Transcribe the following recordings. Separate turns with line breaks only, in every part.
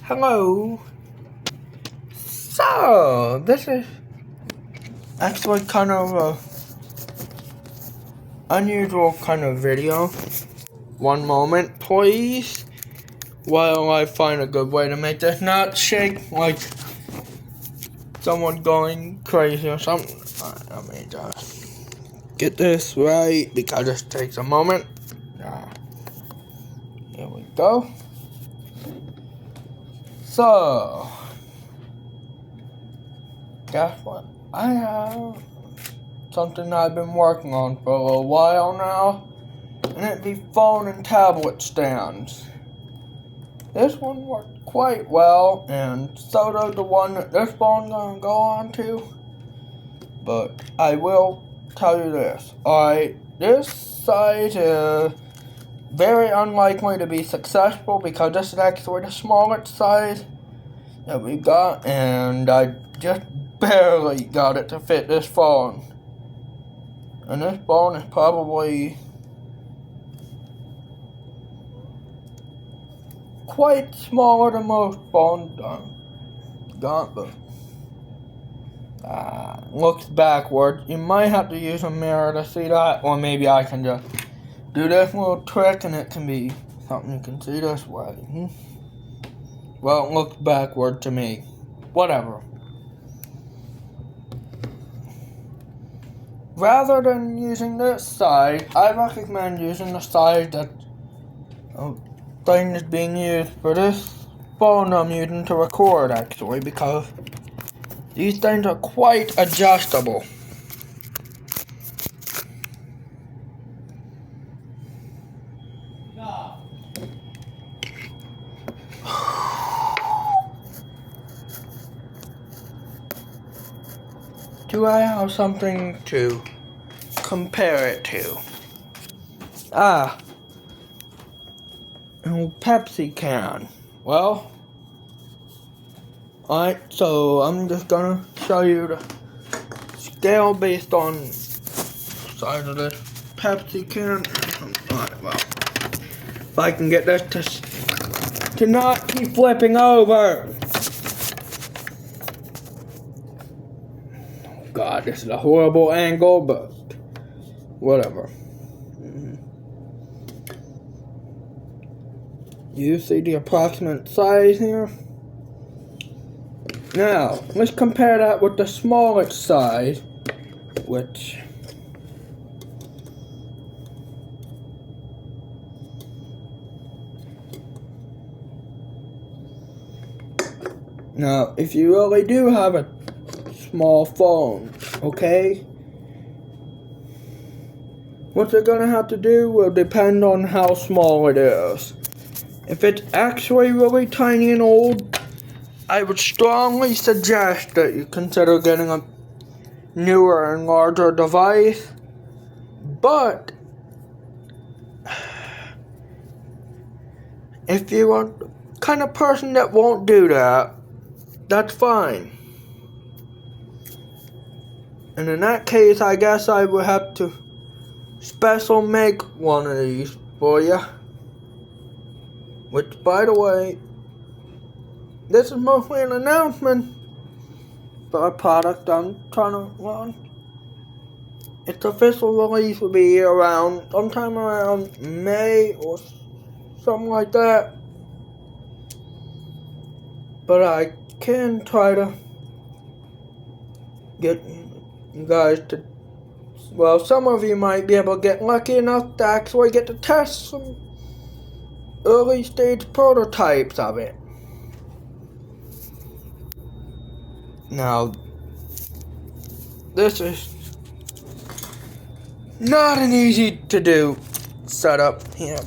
Hello. So, this is actually kind of a unusual kind of video. One moment, please, while I find a good way to make this not shake like someone going crazy or something. Let me just get this right because this takes a moment. Here we go. So, guess what? I have something I've been working on for a little while now, and it'd be phone and tablet stands. This one worked quite well, and so does the one that this phone's gonna go on to. But I will tell you this. Alright, this size is very unlikely to be successful because this is actually the smallest size that we got, and I just barely got it to fit this phone. And this phone is probably quite smaller than most phones got, but looks backwards. You might have to use a mirror to see that, or maybe I can just do this little trick and it can be something you can see this way. Well, it looks backward to me. Whatever. Rather than using this side, I recommend using the side that thing is being used for this phone I'm using to record, actually, because these things are quite adjustable. Do I have something to compare it to? An old Pepsi can. Well, alright, so I'm just gonna show you the scale based on the size of this Pepsi can. Alright, well, if I can get this to not keep flipping over. God, this is a horrible angle, but whatever. You see the approximate size here? Now, let's compare that with the smallest size, which now, if you really do have a small phone, okay? What you're gonna have to do will depend on how small it is. If it's actually really tiny and old, I would strongly suggest that you consider getting a newer and larger device. But if you are the kind of person that won't do that, that's fine. And in that case, I guess I would have to special make one of these for you. Which, by the way, this is mostly an announcement for a product I'm trying to launch. Its official release will be around sometime around May or something like that. But I can try to get you guys to, well, some of you might be able to get lucky enough to actually get to test some early stage prototypes of it. Now, this is not an easy to do setup here.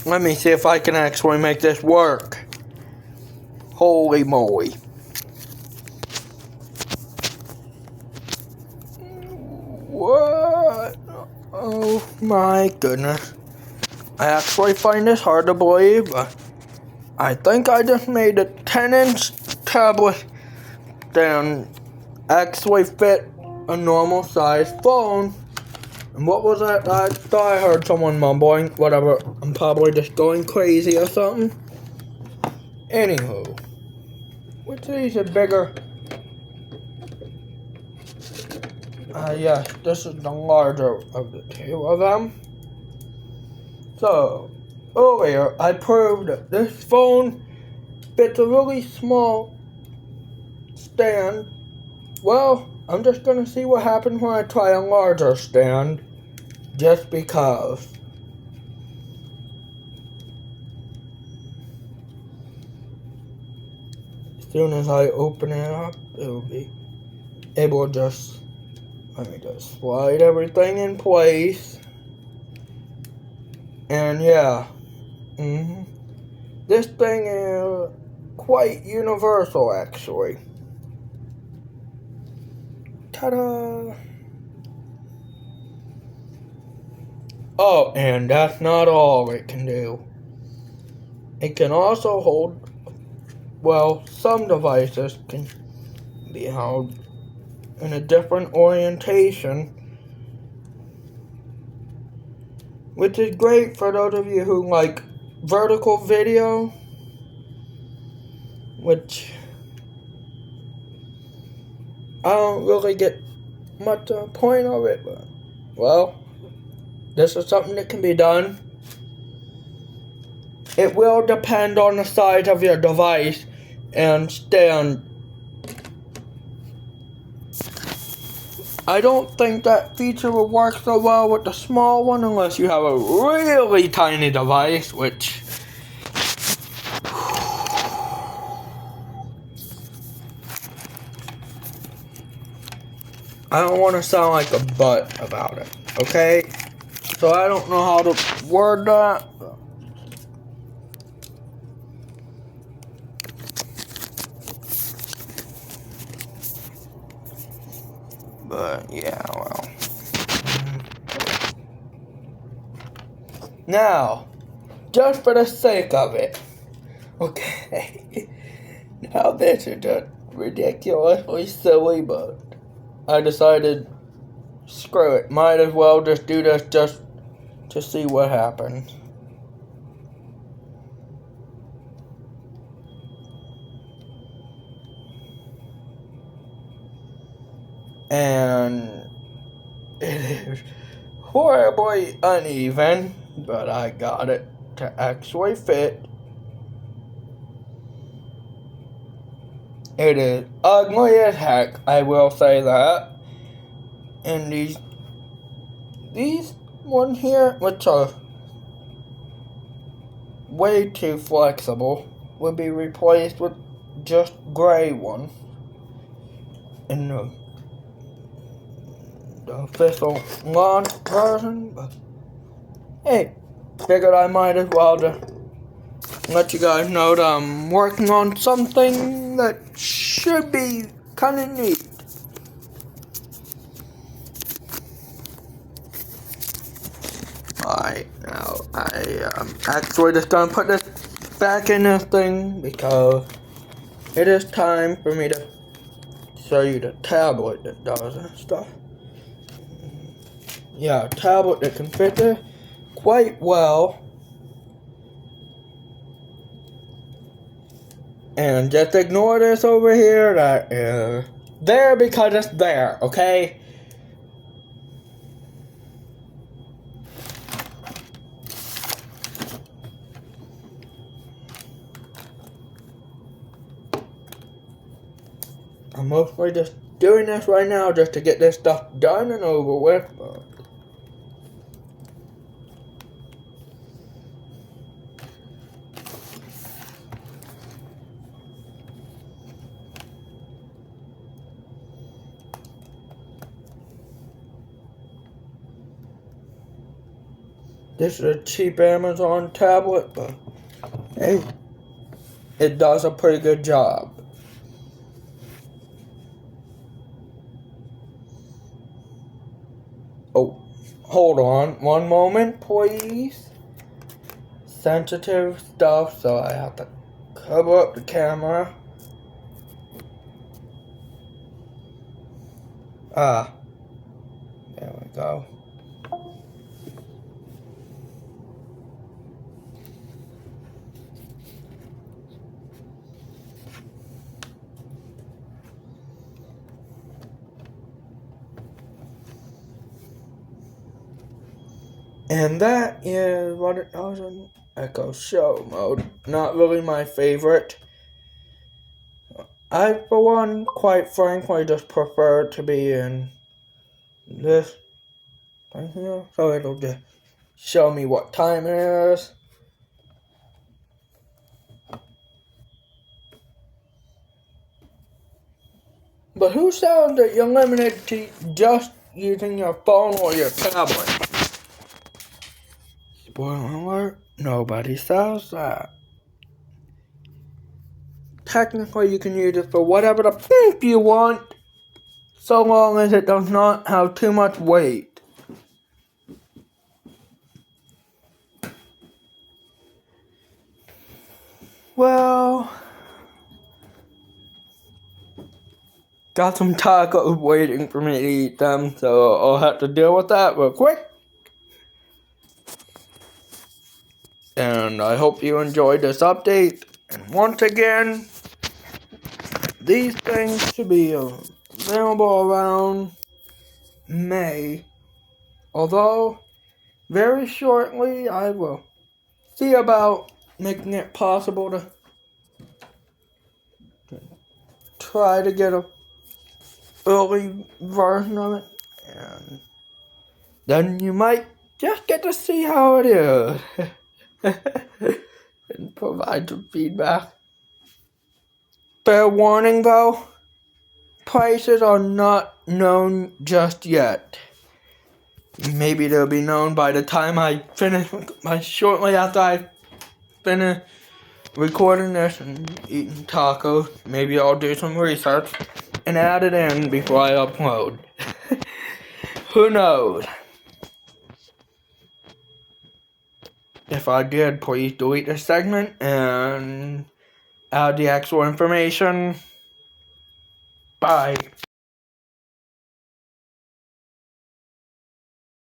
Let me see if I can actually make this work. Holy moly. What? Oh my goodness. I actually find this hard to believe, but I think I just made a 10-inch tablet that actually fit a normal sized phone And what was that? I thought I heard someone mumbling. Whatever. I'm probably just going crazy or something. Anywho. Which of these are bigger? Yes. This is the larger of the two of them. So, earlier I proved that this phone fits a really small stand. Well, I'm just gonna see what happens when I try a larger stand. Just because. As soon as I open it up, it'll be able to just, let me just slide everything in place. And yeah. This thing is quite universal, actually. Ta-da! Oh, and that's not all it can do. It can also hold, well, some devices can be held in a different orientation, which is great for those of you who like vertical video, which I don't really get much point of it, but, well, this is something that can be done. It will depend on the size of your device and stand. I don't think that feature will work so well with the small one unless you have a really tiny device, which I don't want to sound like a butt about it, okay? So I don't know how to word that. But yeah, well. Now, just for the sake of it, okay. Now this is just ridiculously silly, but I decided, screw it, might as well just do this just to see what happens. And it is horribly uneven, but I got it to actually fit. It is ugly as heck, I will say that. And these ones here, which are way too flexible, will be replaced with just gray ones in the official launch version. But hey, figured I might as well just let you guys know that I'm working on something that should be kind of neat. Alright, now I actually just gonna put this back in this thing because it is time for me to show you the tablet that does that stuff. Yeah, a tablet that can fit there quite well. And just ignore this over here that is there because it's there, okay? I'm mostly just doing this right now just to get this stuff done and over with, but this is a cheap Amazon tablet, but hey, it does a pretty good job. Oh, hold on one moment, please. Sensitive stuff, so I have to cover up the camera. There we go. And that is what it does in Echo Show mode. Not really my favorite. I, for one, quite frankly, just prefer to be in this thing here. So it'll just show me what time it is. But who says that you're limited to just using your phone or your tablet? Spoiler alert, nobody says that. Technically, you can use it for whatever the beep you want, so long as it does not have too much weight. Well, got some tacos waiting for me to eat them, so I'll have to deal with that real quick. And I hope you enjoyed this update. And once again, these things should be available around May. Although, very shortly, I will see about making it possible to try to get a early version of it. And then you might just get to see how it is. And provide some feedback. Fair warning though, prices are not known just yet. Maybe they'll be known by the time I finish, shortly after I finish recording this and eating tacos. Maybe I'll do some research and add it in before I upload. Who knows? If I did, please delete this segment and add the actual information. Bye.